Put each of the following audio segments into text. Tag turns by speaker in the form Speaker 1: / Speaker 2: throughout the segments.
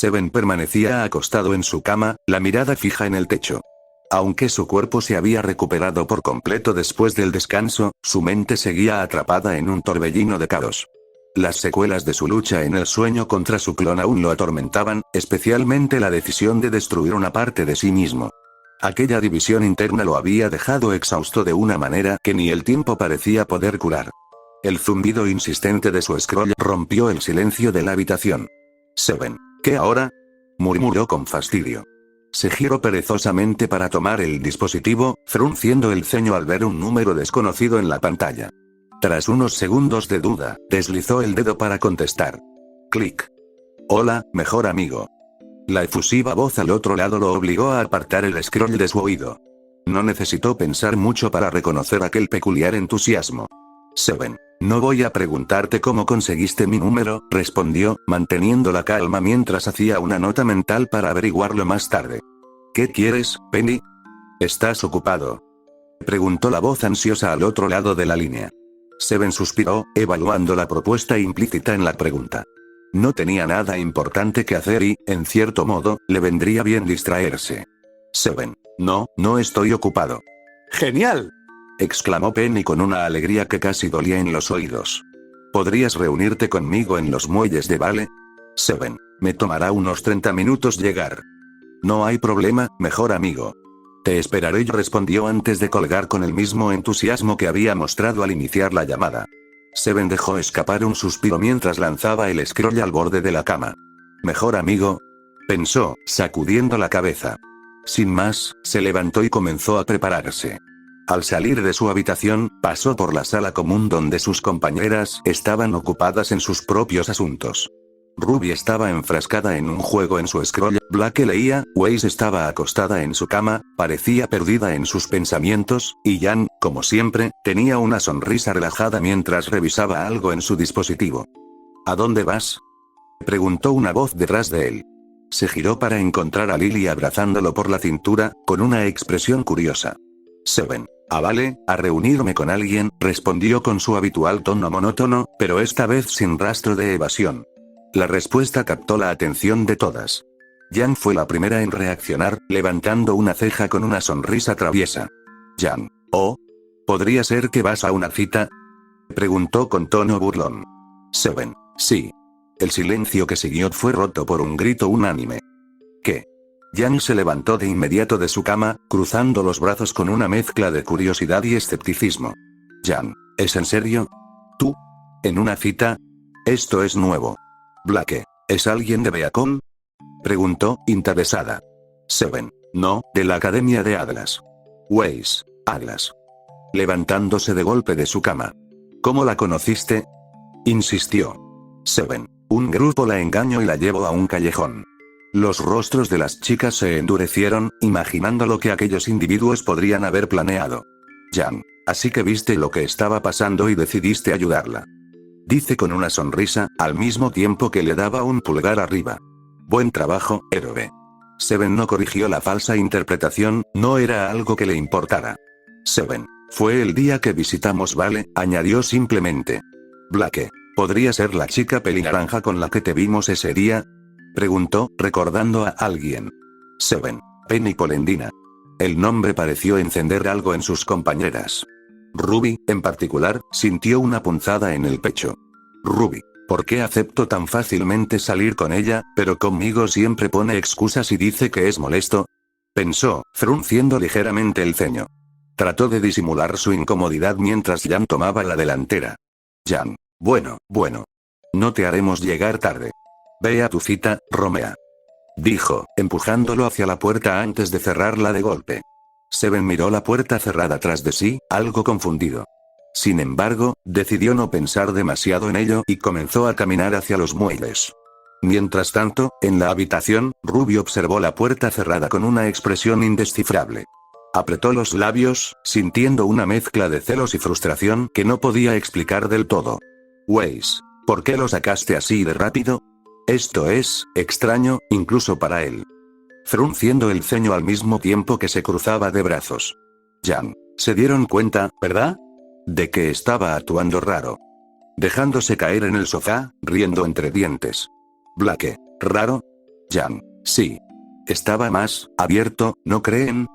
Speaker 1: Seven permanecía acostado en su cama, la mirada fija en el techo. Aunque su cuerpo se había recuperado por completo después del descanso, su mente seguía atrapada en un torbellino de caos. Las secuelas de su lucha en el sueño contra su clon aún lo atormentaban, especialmente la decisión de destruir una parte de sí mismo. Aquella división interna lo había dejado exhausto de una manera que ni el tiempo parecía poder curar. El zumbido insistente de su scroll rompió el silencio de la habitación. Seven, ¿qué ahora?, murmuró con fastidio. Se giró perezosamente para tomar el dispositivo, frunciendo el ceño al ver un número desconocido en la pantalla. Tras unos segundos de duda, deslizó el dedo para contestar. Clic. Hola, mejor amigo. La efusiva voz al otro lado lo obligó a apartar el scroll de su oído. No necesitó pensar mucho para reconocer aquel peculiar entusiasmo. Seven, no voy a preguntarte cómo conseguiste mi número, respondió, manteniendo la calma mientras hacía una nota mental para averiguarlo más tarde. ¿Qué quieres, Penny? ¿Estás ocupado?, preguntó la voz ansiosa al otro lado de la línea. Seven suspiró, evaluando la propuesta implícita en la pregunta. No tenía nada importante que hacer y, en cierto modo, le vendría bien distraerse. Seven, no estoy ocupado. ¡Genial!, exclamó Penny con una alegría que casi dolía en los oídos. ¿Podrías reunirte conmigo en los muelles de Vale? Seven, me tomará unos 30 minutos llegar. No hay problema, mejor amigo. Te esperaré, respondió antes de colgar con el mismo entusiasmo que había mostrado al iniciar la llamada. Seven dejó escapar un suspiro mientras lanzaba el scroll al borde de la cama. ¿Mejor amigo?, pensó, sacudiendo la cabeza. Sin más, se levantó y comenzó a prepararse. Al salir de su habitación, pasó por la sala común donde sus compañeras estaban ocupadas en sus propios asuntos. Ruby estaba enfrascada en un juego en su scroll, Black leía, Weiss estaba acostada en su cama, parecía perdida en sus pensamientos, y Jan, como siempre, tenía una sonrisa relajada mientras revisaba algo en su dispositivo. ¿A dónde vas?, preguntó una voz detrás de él. Se giró para encontrar a Lily abrazándolo por la cintura, con una expresión curiosa. Seven, Vale, a reunirme con alguien, respondió con su habitual tono monótono, pero esta vez sin rastro de evasión. La respuesta captó la atención de todas. Jan fue la primera en reaccionar, levantando una ceja con una sonrisa traviesa. Jan, ¿oh? ¿Podría ser que vas a una cita?, preguntó con tono burlón. Seven, sí. El silencio que siguió fue roto por un grito unánime. ¿Qué? Jan se levantó de inmediato de su cama, cruzando los brazos con una mezcla de curiosidad y escepticismo. Jan, ¿es en serio? ¿Tú? ¿En una cita? Esto es nuevo. Blake, ¿es alguien de Beacon?, preguntó, interesada. Seven, no, de la Academia de Atlas. Weiss, Atlas. Levantándose de golpe de su cama. ¿Cómo la conociste?, insistió. Seven, un grupo la engañó y la llevó a un callejón. Los rostros de las chicas se endurecieron, imaginando lo que aquellos individuos podrían haber planeado. Jan, así que viste lo que estaba pasando y decidiste ayudarla. Dice con una sonrisa, al mismo tiempo que le daba un pulgar arriba. Buen trabajo, héroe. Seven no corrigió la falsa interpretación, no era algo que le importara. Seven, fue el día que visitamos Vale, añadió simplemente. Blake, ¿podría ser la chica pelinaranja con la que te vimos ese día?, preguntó, recordando a alguien. Seven, Penny Polendina. El nombre pareció encender algo en sus compañeras. Ruby, en particular, sintió una punzada en el pecho. Ruby, ¿por qué acepto tan fácilmente salir con ella, pero conmigo siempre pone excusas y dice que es molesto?, pensó, frunciendo ligeramente el ceño. Trató de disimular su incomodidad mientras Jan tomaba la delantera. Jan, bueno. No te haremos llegar tarde. Ve a tu cita, Romea. Dijo, empujándolo hacia la puerta antes de cerrarla de golpe. Seven miró la puerta cerrada tras de sí, algo confundido. Sin embargo, decidió no pensar demasiado en ello y comenzó a caminar hacia los muelles. Mientras tanto, en la habitación, Ruby observó la puerta cerrada con una expresión indescifrable. Apretó los labios, sintiendo una mezcla de celos y frustración que no podía explicar del todo. Weiss, ¿por qué lo sacaste así de rápido? Esto es extraño, incluso para él. Frunciendo el ceño al mismo tiempo que se cruzaba de brazos. Jan, se dieron cuenta, ¿verdad?, de que estaba actuando raro. Dejándose caer en el sofá, riendo entre dientes. Blake, ¿raro? Yang. Sí. Estaba más abierto, ¿no creen?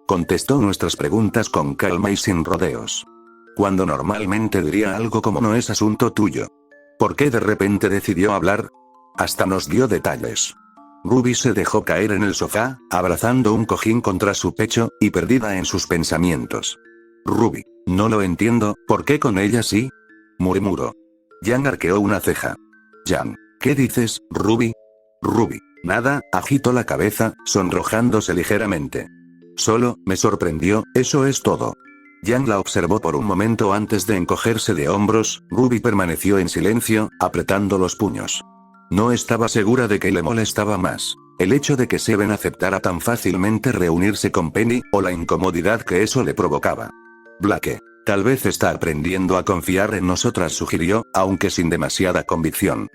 Speaker 1: Contestó nuestras preguntas con calma y sin rodeos. Cuando normalmente diría algo como no es asunto tuyo. ¿Por qué de repente decidió hablar? Hasta nos dio detalles. Ruby se dejó caer en el sofá, abrazando un cojín contra su pecho, y perdida en sus pensamientos. Ruby, no lo entiendo, ¿por qué con ella sí? Murmuró. Yang arqueó una ceja. Yang, ¿qué dices, Ruby? Ruby, nada, agitó la cabeza, sonrojándose ligeramente. Solo, me sorprendió, eso es todo. Yang la observó por un momento antes de encogerse de hombros. Ruby permaneció en silencio, apretando los puños. No estaba segura de que le molestaba más el hecho de que Seven aceptara tan fácilmente reunirse con Penny, o la incomodidad que eso le provocaba. Blake, tal vez está aprendiendo a confiar en nosotras, sugirió, aunque sin demasiada convicción.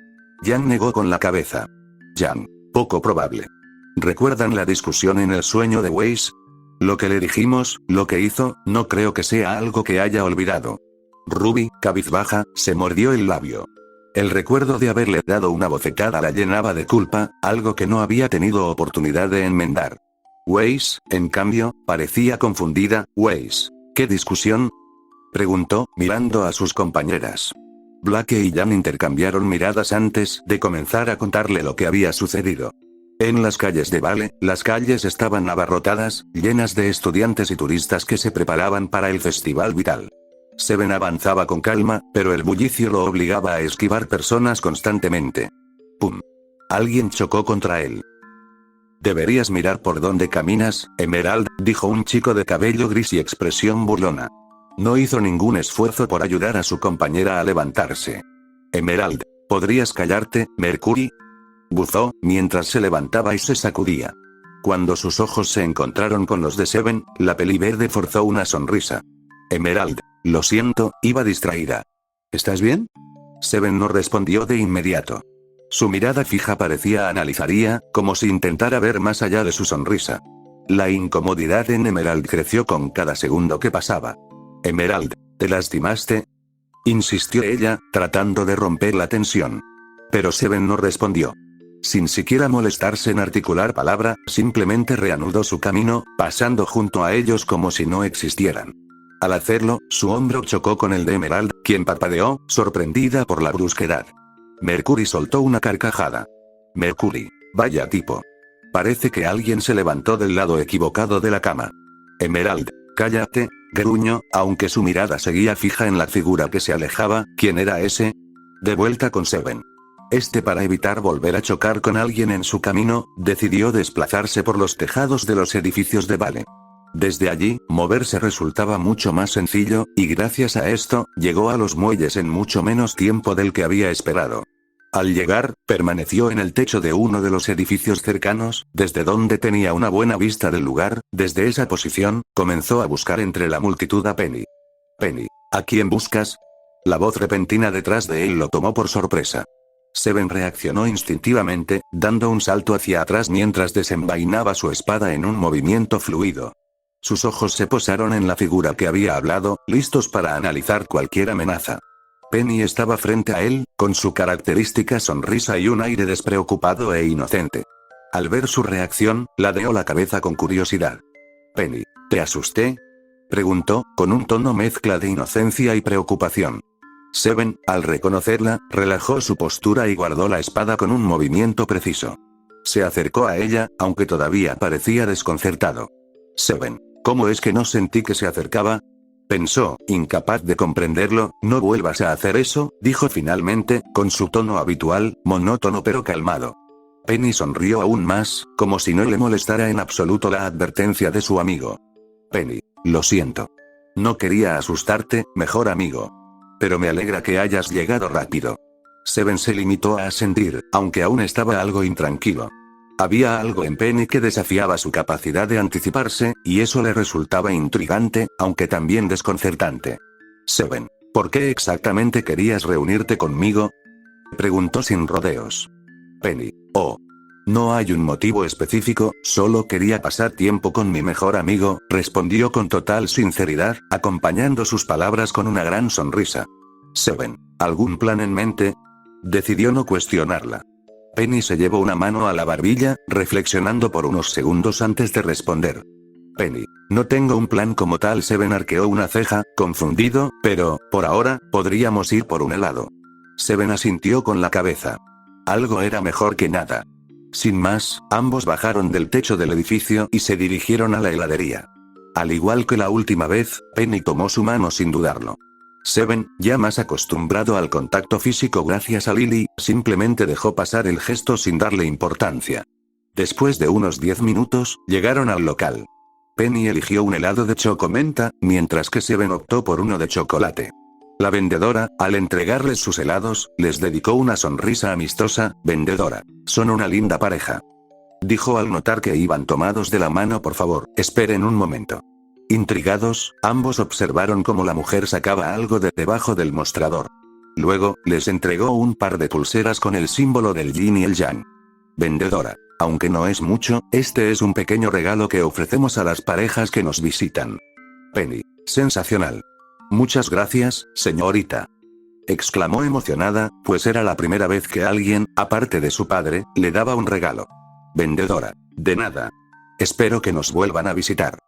Speaker 1: Yang negó con la cabeza. Yang, poco probable. ¿Recuerdan la discusión en el sueño de Weiss? Lo que le dijimos, lo que hizo, no creo que sea algo que haya olvidado. Ruby, cabizbaja, se mordió el labio. El recuerdo de haberle dado una bofetada la llenaba de culpa, algo que no había tenido oportunidad de enmendar. Weiss, en cambio, parecía confundida. Weiss, ¿qué discusión? Preguntó, mirando a sus compañeras. Blake y Yang intercambiaron miradas antes de comenzar a contarle lo que había sucedido. En las calles de Vale, las calles estaban abarrotadas, llenas de estudiantes y turistas que se preparaban para el festival vital. Seven avanzaba con calma, pero el bullicio lo obligaba a esquivar personas constantemente. ¡Pum! Alguien chocó contra él. Deberías mirar por dónde caminas, Emerald, dijo un chico de cabello gris y expresión burlona. No hizo ningún esfuerzo por ayudar a su compañera a levantarse. Emerald, ¿podrías callarte, Mercury? Buzó, mientras se levantaba y se sacudía. Cuando sus ojos se encontraron con los de Seven, la peliverde forzó una sonrisa. Emerald, lo siento, iba distraída. ¿Estás bien? Seven no respondió de inmediato. Su mirada fija parecía analizaría, como si intentara ver más allá de su sonrisa. La incomodidad en Emerald creció con cada segundo que pasaba. Emerald, ¿te lastimaste? Insistió ella, tratando de romper la tensión. Pero Seven no respondió. Sin siquiera molestarse en articular palabra, simplemente reanudó su camino, pasando junto a ellos como si no existieran. Al hacerlo, su hombro chocó con el de Emerald, quien parpadeó, sorprendida por la brusquedad. Mercury soltó una carcajada. Mercury, vaya tipo. Parece que alguien se levantó del lado equivocado de la cama. Emerald, cállate, gruñó, aunque su mirada seguía fija en la figura que se alejaba. ¿Quién era ese? De vuelta con Seven. Para evitar volver a chocar con alguien en su camino, decidió desplazarse por los tejados de los edificios de Vale. Desde allí, moverse resultaba mucho más sencillo, y gracias a esto, llegó a los muelles en mucho menos tiempo del que había esperado. Al llegar, permaneció en el techo de uno de los edificios cercanos, desde donde tenía una buena vista del lugar. Desde esa posición, comenzó a buscar entre la multitud a Penny. Penny, ¿a quién buscas? La voz repentina detrás de él lo tomó por sorpresa. Seven reaccionó instintivamente, dando un salto hacia atrás mientras desenvainaba su espada en un movimiento fluido. Sus ojos se posaron en la figura que había hablado, listos para analizar cualquier amenaza. Penny estaba frente a él, con su característica sonrisa y un aire despreocupado e inocente. Al ver su reacción, ladeó la cabeza con curiosidad. Penny, ¿te asusté? Preguntó, con un tono mezcla de inocencia y preocupación. Seven, al reconocerla, relajó su postura y guardó la espada con un movimiento preciso. Se acercó a ella, aunque todavía parecía desconcertado. Seven, ¿cómo es que no sentí que se acercaba? Pensó, incapaz de comprenderlo. No vuelvas a hacer eso, dijo finalmente, con su tono habitual, monótono pero calmado. Penny sonrió aún más, como si no le molestara en absoluto la advertencia de su amigo. Penny, lo siento. No quería asustarte, mejor amigo. Pero me alegra que hayas llegado rápido. Seven se limitó a asentir, aunque aún estaba algo intranquilo. Había algo en Penny que desafiaba su capacidad de anticiparse, y eso le resultaba intrigante, aunque también desconcertante. Seven, ¿por qué exactamente querías reunirte conmigo? Preguntó sin rodeos. Penny, oh. No hay un motivo específico, solo quería pasar tiempo con mi mejor amigo, respondió con total sinceridad, acompañando sus palabras con una gran sonrisa. Seven, ¿algún plan en mente? Decidió no cuestionarla. Penny se llevó una mano a la barbilla, reflexionando por unos segundos antes de responder. Penny, no tengo un plan como tal. Seven arqueó una ceja, confundido, pero, por ahora, podríamos ir por un helado. Seven asintió con la cabeza. Algo era mejor que nada. Sin más, ambos bajaron del techo del edificio y se dirigieron a la heladería. Al igual que la última vez, Penny tomó su mano sin dudarlo. Seven, ya más acostumbrado al contacto físico gracias a Lily, simplemente dejó pasar el gesto sin darle importancia. Después de unos 10 minutos, llegaron al local. Penny eligió un helado de chocomenta, mientras que Seven optó por uno de chocolate. La vendedora, al entregarles sus helados, les dedicó una sonrisa amistosa. Vendedora, son una linda pareja. Dijo al notar que iban tomados de la mano. Por favor, esperen un momento. Intrigados, ambos observaron cómo la mujer sacaba algo de debajo del mostrador. Luego, les entregó un par de pulseras con el símbolo del yin y el yang. Vendedora, aunque no es mucho, este es un pequeño regalo que ofrecemos a las parejas que nos visitan. Penny, sensacional. Muchas gracias, señorita. Exclamó emocionada, pues era la primera vez que alguien, aparte de su padre, le daba un regalo. Vendedora, de nada. Espero que nos vuelvan a visitar.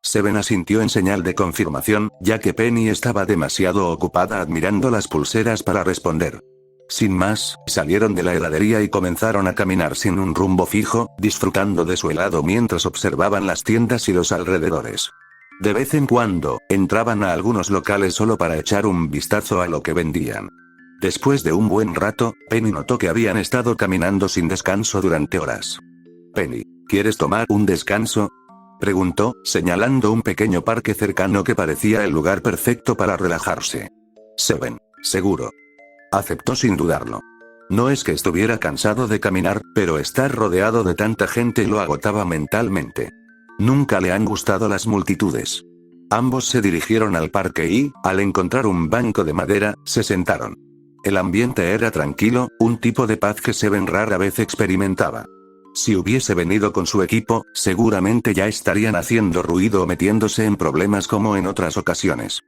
Speaker 1: Seven asintió en señal de confirmación, ya que Penny estaba demasiado ocupada admirando las pulseras para responder. Sin más, salieron de la heladería y comenzaron a caminar sin un rumbo fijo, disfrutando de su helado mientras observaban las tiendas y los alrededores. De vez en cuando, entraban a algunos locales solo para echar un vistazo a lo que vendían. Después de un buen rato, Penny notó que habían estado caminando sin descanso durante horas. Penny, ¿quieres tomar un descanso?, preguntó, señalando un pequeño parque cercano que parecía el lugar perfecto para relajarse. Seven, seguro. Aceptó sin dudarlo. No es que estuviera cansado de caminar, pero estar rodeado de tanta gente lo agotaba mentalmente. Nunca le han gustado las multitudes. Ambos se dirigieron al parque y, al encontrar un banco de madera, se sentaron. El ambiente era tranquilo, un tipo de paz que Seven rara vez experimentaba. Si hubiese venido con su equipo, seguramente ya estarían haciendo ruido o metiéndose en problemas como en otras ocasiones.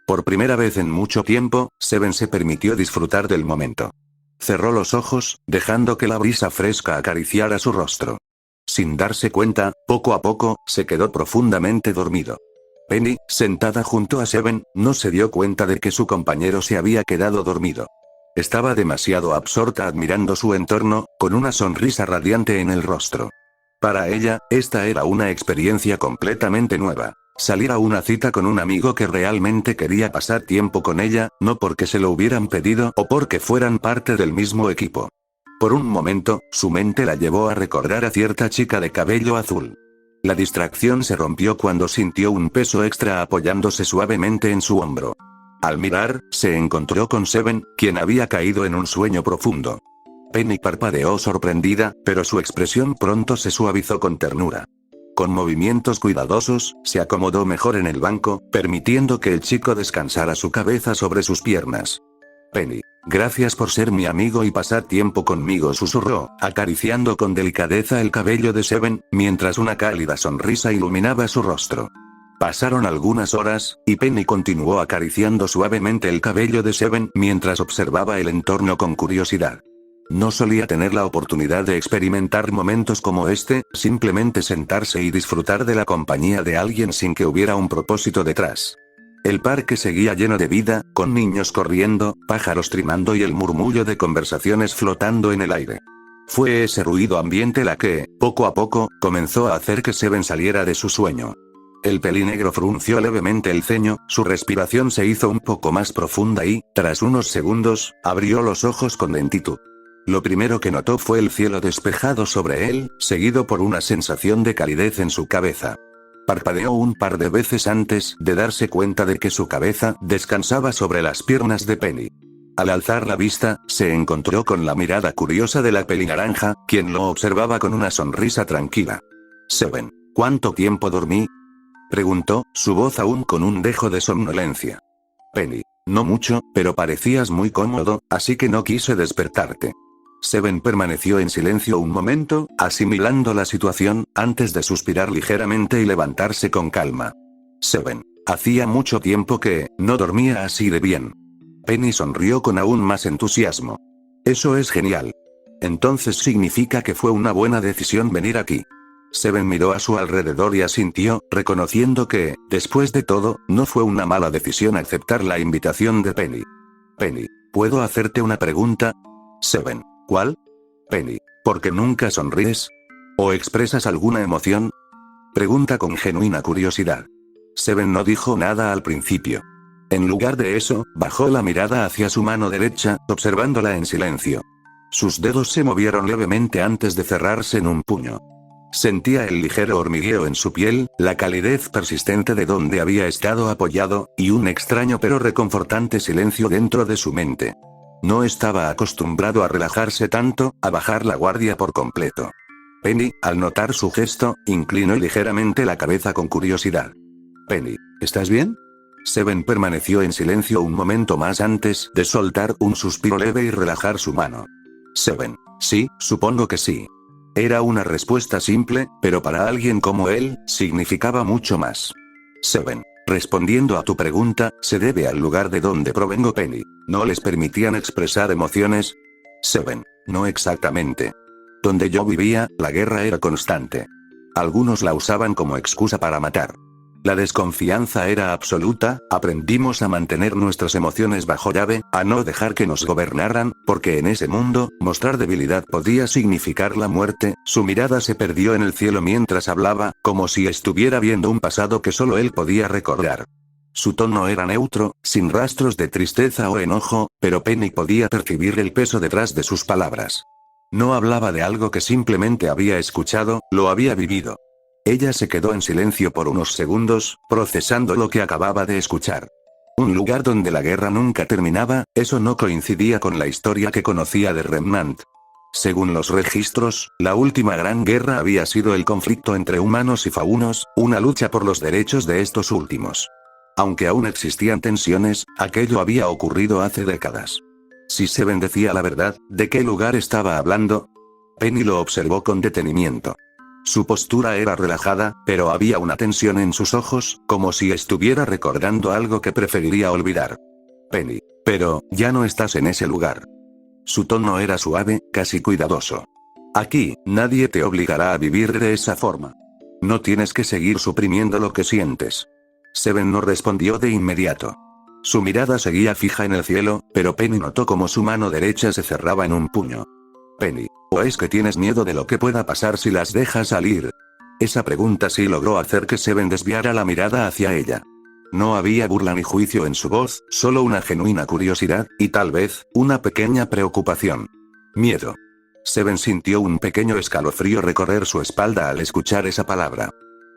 Speaker 1: Por primera vez en mucho tiempo, Seven se permitió disfrutar del momento. Cerró los ojos, dejando que la brisa fresca acariciara su rostro. Sin darse cuenta, poco a poco, se quedó profundamente dormido. Penny, sentada junto a Seven, no se dio cuenta de que su compañero se había quedado dormido. Estaba demasiado absorta admirando su entorno, con una sonrisa radiante en el rostro. Para ella, esta era una experiencia completamente nueva. Salir a una cita con un amigo que realmente quería pasar tiempo con ella, no porque se lo hubieran pedido o porque fueran parte del mismo equipo. Por un momento, su mente la llevó a recordar a cierta chica de cabello azul. La distracción se rompió cuando sintió un peso extra apoyándose suavemente en su hombro. Al mirar, se encontró con Seven, quien había caído en un sueño profundo. Penny parpadeó sorprendida, pero su expresión pronto se suavizó con ternura. Con movimientos cuidadosos, se acomodó mejor en el banco, permitiendo que el chico descansara su cabeza sobre sus piernas. Penny, gracias por ser mi amigo y pasar tiempo conmigo, susurró, acariciando con delicadeza el cabello de Seven, mientras una cálida sonrisa iluminaba su rostro. Pasaron algunas horas, y Penny continuó acariciando suavemente el cabello de Seven mientras observaba el entorno con curiosidad. No solía tener la oportunidad de experimentar momentos como este, simplemente sentarse y disfrutar de la compañía de alguien sin que hubiera un propósito detrás. El parque seguía lleno de vida, con niños corriendo, pájaros trinando y el murmullo de conversaciones flotando en el aire. Fue ese ruido ambiente la que, poco a poco, comenzó a hacer que Seven saliera de su sueño. El pelinegro frunció levemente el ceño, su respiración se hizo un poco más profunda y, tras unos segundos, abrió los ojos con lentitud. Lo primero que notó fue el cielo despejado sobre él, seguido por una sensación de calidez en su cabeza. Parpadeó un par de veces antes de darse cuenta de que su cabeza descansaba sobre las piernas de Penny. Al alzar la vista, se encontró con la mirada curiosa de la pelinaranja, quien lo observaba con una sonrisa tranquila. Seven, ¿cuánto tiempo dormí?, preguntó, su voz aún con un dejo de somnolencia. Penny, no mucho, pero parecías muy cómodo, así que no quise despertarte. Seven permaneció en silencio un momento, asimilando la situación, antes de suspirar ligeramente y levantarse con calma. Seven, hacía mucho tiempo que no dormía así de bien. Penny sonrió con aún más entusiasmo. Eso es genial. Entonces significa que fue una buena decisión venir aquí. Seven miró a su alrededor y asintió, reconociendo que, después de todo, no fue una mala decisión aceptar la invitación de Penny. Penny, ¿puedo hacerte una pregunta? Seven, ¿cuál? Penny, ¿por qué nunca sonríes? ¿O expresas alguna emoción? Pregunta con genuina curiosidad. Seven no dijo nada al principio. En lugar de eso, bajó la mirada hacia su mano derecha, observándola en silencio. Sus dedos se movieron levemente antes de cerrarse en un puño. Sentía el ligero hormigueo en su piel, la calidez persistente de donde había estado apoyado, y un extraño pero reconfortante silencio dentro de su mente. No estaba acostumbrado a relajarse tanto, a bajar la guardia por completo. Penny, al notar su gesto, inclinó ligeramente la cabeza con curiosidad. Penny, ¿estás bien? Seven permaneció en silencio un momento más antes de soltar un suspiro leve y relajar su mano. Seven, sí, supongo que sí. Era una respuesta simple, pero para alguien como él, significaba mucho más. Seven, respondiendo a tu pregunta, se debe al lugar de donde provengo Penny. ¿No les permitían expresar emociones? Seven, no exactamente. Donde yo vivía, la guerra era constante. Algunos la usaban como excusa para matar. La desconfianza era absoluta, aprendimos a mantener nuestras emociones bajo llave, a no dejar que nos gobernaran, porque en ese mundo, mostrar debilidad podía significar la muerte. Su mirada se perdió en el cielo mientras hablaba, como si estuviera viendo un pasado que solo él podía recordar. Su tono era neutro, sin rastros de tristeza o enojo, pero Penny podía percibir el peso detrás de sus palabras. No hablaba de algo que simplemente había escuchado, lo había vivido. Ella se quedó en silencio por unos segundos, procesando lo que acababa de escuchar. Un lugar donde la guerra nunca terminaba, eso no coincidía con la historia que conocía de Remnant. Según los registros, la última gran guerra había sido el conflicto entre humanos y faunos, una lucha por los derechos de estos últimos. Aunque aún existían tensiones, aquello había ocurrido hace décadas. Si Seven decía la verdad, ¿de qué lugar estaba hablando? Penny lo observó con detenimiento. Su postura era relajada, pero había una tensión en sus ojos, como si estuviera recordando algo que preferiría olvidar. Penny, pero, ya no estás en ese lugar. Su tono era suave, casi cuidadoso. Aquí, nadie te obligará a vivir de esa forma. No tienes que seguir suprimiendo lo que sientes. Seven no respondió de inmediato. Su mirada seguía fija en el cielo, pero Penny notó como su mano derecha se cerraba en un puño. Penny, ¿o es que tienes miedo de lo que pueda pasar si las dejas salir? Esa pregunta sí logró hacer que Seven desviara la mirada hacia ella. No había burla ni juicio en su voz, solo una genuina curiosidad, y tal vez, una pequeña preocupación. Miedo. Seven sintió un pequeño escalofrío recorrer su espalda al escuchar esa palabra.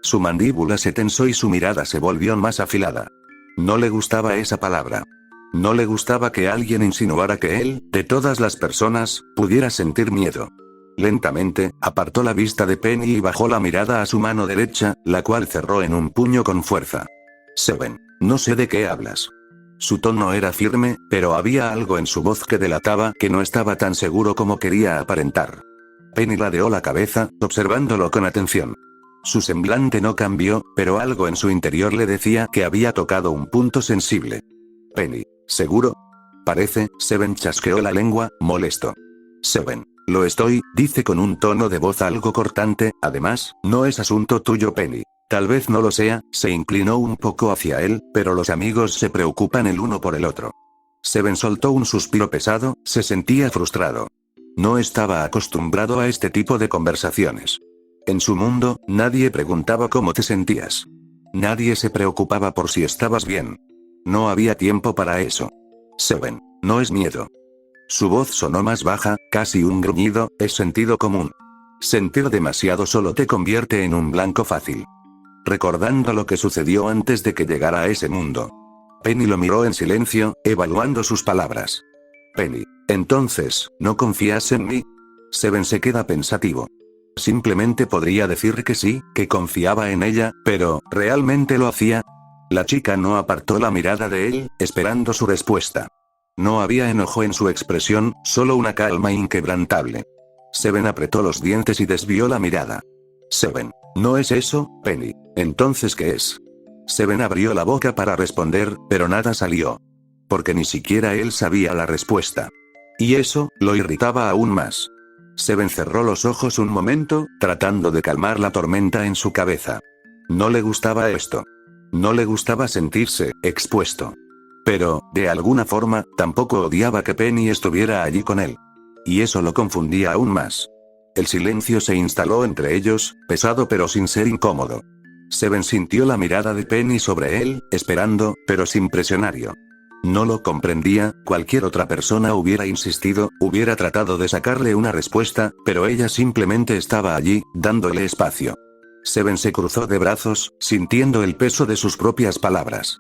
Speaker 1: Su mandíbula se tensó y su mirada se volvió más afilada. No le gustaba esa palabra. No le gustaba que alguien insinuara que él, de todas las personas, pudiera sentir miedo. Lentamente, apartó la vista de Penny y bajó la mirada a su mano derecha, la cual cerró en un puño con fuerza. Seven, no sé de qué hablas. Su tono era firme, pero había algo en su voz que delataba que no estaba tan seguro como quería aparentar. Penny ladeó la cabeza, observándolo con atención. Su semblante no cambió, pero algo en su interior le decía que había tocado un punto sensible. Penny, ¿seguro? Parece, Seven chasqueó la lengua, molesto. Seven, lo estoy, dice con un tono de voz algo cortante, además, no es asunto tuyo Penny. Tal vez no lo sea, se inclinó un poco hacia él, pero los amigos se preocupan el uno por el otro. Seven soltó un suspiro pesado, se sentía frustrado. No estaba acostumbrado a este tipo de conversaciones. En su mundo, nadie preguntaba cómo te sentías. Nadie se preocupaba por si estabas bien. No había tiempo para eso. Seven, no es miedo. Su voz sonó más baja, casi un gruñido, es sentido común. Sentir demasiado solo te convierte en un blanco fácil. Recordando lo que sucedió antes de que llegara a ese mundo. Penny lo miró en silencio, evaluando sus palabras. Penny, entonces, ¿no confías en mí? Seven se queda pensativo. Simplemente podría decir que sí, que confiaba en ella, pero, ¿realmente lo hacía? La chica no apartó la mirada de él, esperando su respuesta. No había enojo en su expresión, solo una calma inquebrantable. Seven apretó los dientes y desvió la mirada. Seven, ¿no es eso, Penny? ¿Entonces qué es? Seven abrió la boca para responder, pero nada salió. Porque ni siquiera él sabía la respuesta. Y eso, lo irritaba aún más. Seven cerró los ojos un momento, tratando de calmar la tormenta en su cabeza. No le gustaba esto. No le gustaba sentirse expuesto. Pero, de alguna forma, tampoco odiaba que Penny estuviera allí con él. Y eso lo confundía aún más. El silencio se instaló entre ellos, pesado pero sin ser incómodo. Seven sintió la mirada de Penny sobre él, esperando, pero sin presionario. No lo comprendía, cualquier otra persona hubiera insistido, hubiera tratado de sacarle una respuesta, pero ella simplemente estaba allí, dándole espacio. Seven se cruzó de brazos, sintiendo el peso de sus propias palabras.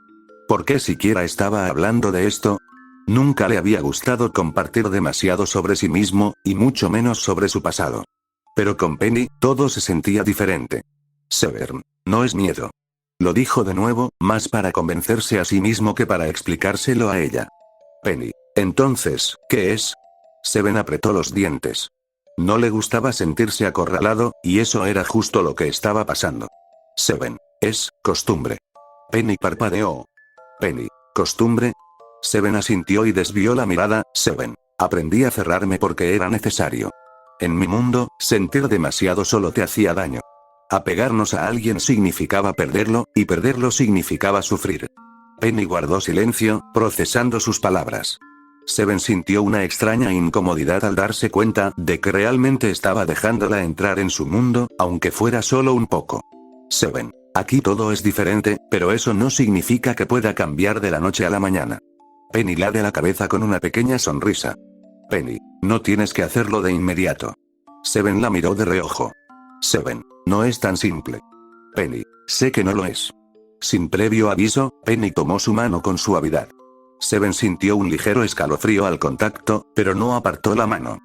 Speaker 1: ¿Por qué siquiera estaba hablando de esto? Nunca le había gustado compartir demasiado sobre sí mismo, y mucho menos sobre su pasado. Pero con Penny, todo se sentía diferente. Seven, no es miedo. Lo dijo de nuevo, más para convencerse a sí mismo que para explicárselo a ella. Penny, entonces, ¿qué es? Seven apretó los dientes. No le gustaba sentirse acorralado, y eso era justo lo que estaba pasando. Seven, es costumbre. Penny parpadeó. Penny, ¿costumbre? Seven asintió y desvió la mirada. Seven, aprendí a cerrarme porque era necesario. En mi mundo, sentir demasiado solo te hacía daño. Apegarnos a alguien significaba perderlo, y perderlo significaba sufrir. Penny guardó silencio, procesando sus palabras. Seven sintió una extraña incomodidad al darse cuenta de que realmente estaba dejándola entrar en su mundo, aunque fuera solo un poco. Seven, aquí todo es diferente, pero eso no significa que pueda cambiar de la noche a la mañana. Penny lade la cabeza con una pequeña sonrisa. Penny, no tienes que hacerlo de inmediato. Seven la miró de reojo. Seven, no es tan simple. Penny, sé que no lo es. Sin previo aviso, Penny tomó su mano con suavidad. Seven sintió un ligero escalofrío al contacto, pero no apartó la mano.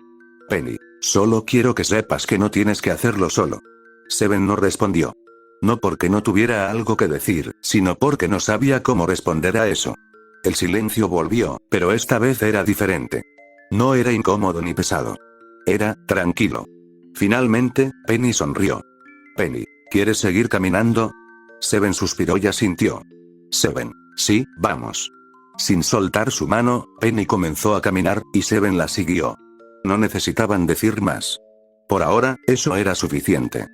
Speaker 1: Penny, solo quiero que sepas que no tienes que hacerlo solo. Seven no respondió. No porque no tuviera algo que decir, sino porque no sabía cómo responder a eso. El silencio volvió, pero esta vez era diferente. No era incómodo ni pesado. Era tranquilo. Finalmente, Penny sonrió. Penny, ¿quieres seguir caminando? Seven suspiró y asintió. Seven, sí, vamos. Sin soltar su mano, Penny comenzó a caminar, y Seven la siguió. No necesitaban decir más. Por ahora, eso era suficiente.